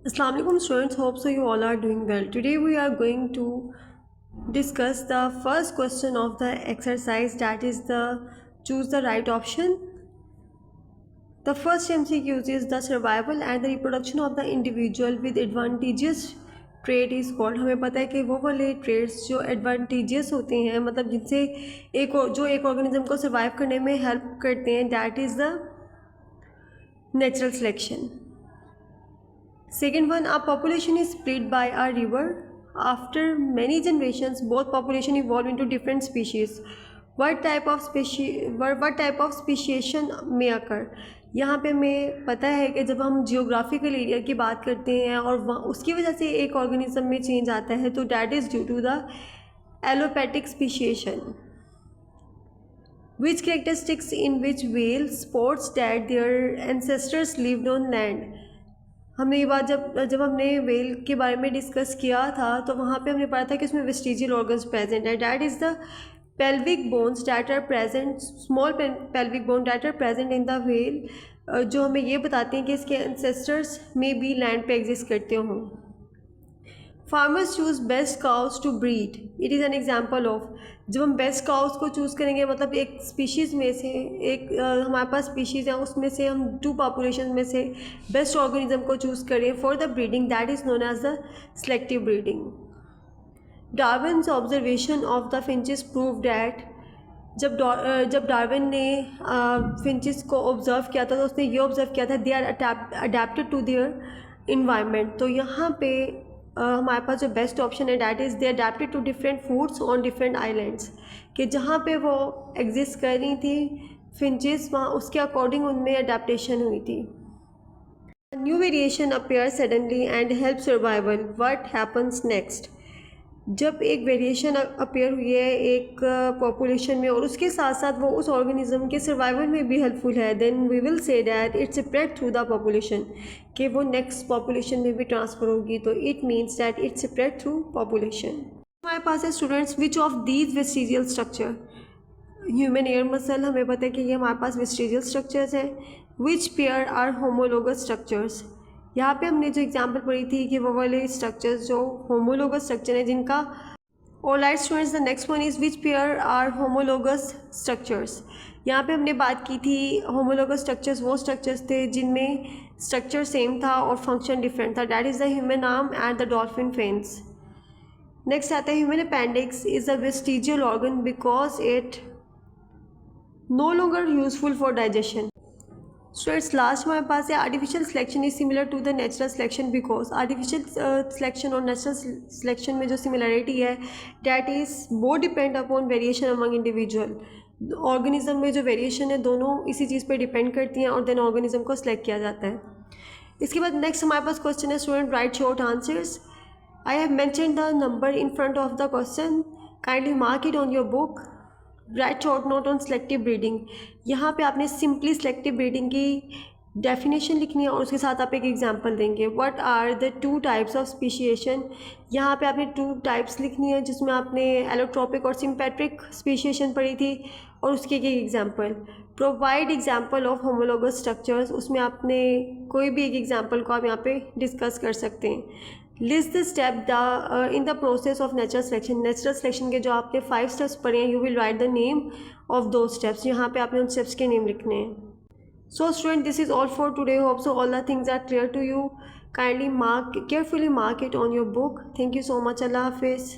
Assalamu alaikum students, hope so you all are doing well. Today we are going to discuss the first question of the exercise, that is the choose the right option. The first MCQ is the survival and the reproduction of the individual with advantageous trait is called. हमें पता है कि वो वाले trades जो advantageous होते हैं, मतलब जिनसे एक ऑर्गेनिज्म को सर्वाइव करने में हेल्प करते हैं, that is the natural selection. Second one, a population is split by a river. After many generations, both population evolve into different species. What type of speciation may occur? यहाँ पे हमें पता है कि जब हम जियोग्राफिकल एरिया की बात करते हैं और उसकी वजह से एक ऑर्गेनिज्म में चेंज आता है, तो that is due to the allopatric speciation. Which characteristics in which whale sports that their ancestors lived on land? हमने ये बात जब हमने वेल के बारे में डिस्कस किया था, तो वहाँ पे हमने पढ़ा था कि उसमें वेस्टिजियल ऑर्गन्स प्रेजेंट है. That is the pelvic bones that are present, small pelvic bone that are present in the well, जो हमें ये बताते हैं कि इसके एंसेस्टर्स में भी लैंड पे एग्जिस्ट करते हों. Farmers choose best cows to breed. It is an example of, जब हम बेस्ट काउस को चूज़ करेंगे, मतलब एक स्पीशीज़ में से एक हमारे पास स्पीशीज़ हैं, उसमें से हम टू पॉपुलेशन में से बेस्ट ऑर्गेनिज्म को चूज़ करें for the breeding, that is known as the selective breeding. Darwin's observation of the finches prove that, जब डार्विन ने फिंचेस को ऑब्ज़र्व किया था, तो उसने ये ऑब्ज़र्व किया था they are adapted to their environment. तो यहाँ पे हमारे पास जो बेस्ट ऑप्शन है, that is they adapted to different foods on different islands, कि जहाँ पे वो एग्जिस्ट कर रही थी फिंचेस, वहाँ उसके अकॉर्डिंग उनमें अडेप्टेशन हुई थी. New variation appear suddenly and help survival, what happens next? जब एक वेरिएशन अपीयर हुई है एक पॉपुलेशन में और उसके साथ साथ वो उस ऑर्गेनिज्म के सर्वाइवल में भी हेल्पफुल है, then we will say that it's spread through the population, कि वो नेक्स्ट पॉपुलेशन में भी ट्रांसफ़र होगी. तो it means that it's spread through population. हमारे पास है students, which of these vestigial structure? Human ear muscle, हमें पता है कि ये हमारे पास वेस्टिजियल स्ट्रक्चर्स हैं. Which pair are homologous structures? यहाँ पे हमने जो एग्जांपल पढ़ी थी कि वो वाले स्ट्रक्चर्स जो होमोलोगस स्ट्रक्चर है जिनका. Alright students, the next one is which pair are homologous structures. यहाँ पे हमने बात की थी होमोलोगस स्ट्रक्चर्स वो स्ट्रक्चर्स थे जिनमें स्ट्रक्चर सेम था और फंक्शन डिफरेंट था, that is the human arm and the dolphin fins. Next आता है human appendix is a vestigial organ because it no longer useful for digestion. Students, last हमारे पास है artificial selection is similar to the natural selection because. Artificial selection और natural selection में जो similarity है, that is both depend upon variation among individual. Organism में जो variation है दोनों इसी चीज़ पे डिपेंड करती हैं और देन ऑर्गेनिज्म को सिलेक्ट किया जाता है. इसके बाद नेक्स्ट हमारे पास क्वेश्चन है, student write short answers. I have mention the number in front of the question, kindly mark it on your book. Write short note on selective breeding. यहाँ पे आपने सिंपली सेलेक्टिव ब्रीडिंग की definition लिखनी है और उसके साथ आप एक एग्जांपल देंगे. What are the two types of speciation? यहाँ पे आपने टू टाइप्स लिखनी है जिसमें आपने एलोट्रोपिक और सिंपैट्रिक स्पीशिएशन पढ़ी थी और उसके एक example. Provide example of homologous structures, उसमें आपने कोई भी एक एग्जांपल को आप यहाँ पे डिस्कस कर सकते हैं. List the step in the process of natural selection. Natural selection के जो आपने 5 स्टेप्स पढ़े हैं, you will write the name of दो स्टेप्स. यहाँ पे आपने उन स्टेप्स के नेम लिखने हैं. So student, this is all for today. Hope so all the things are clear to you. Kindly carefully mark it on your book. Thank you so much. अल्लाह हाफिज़.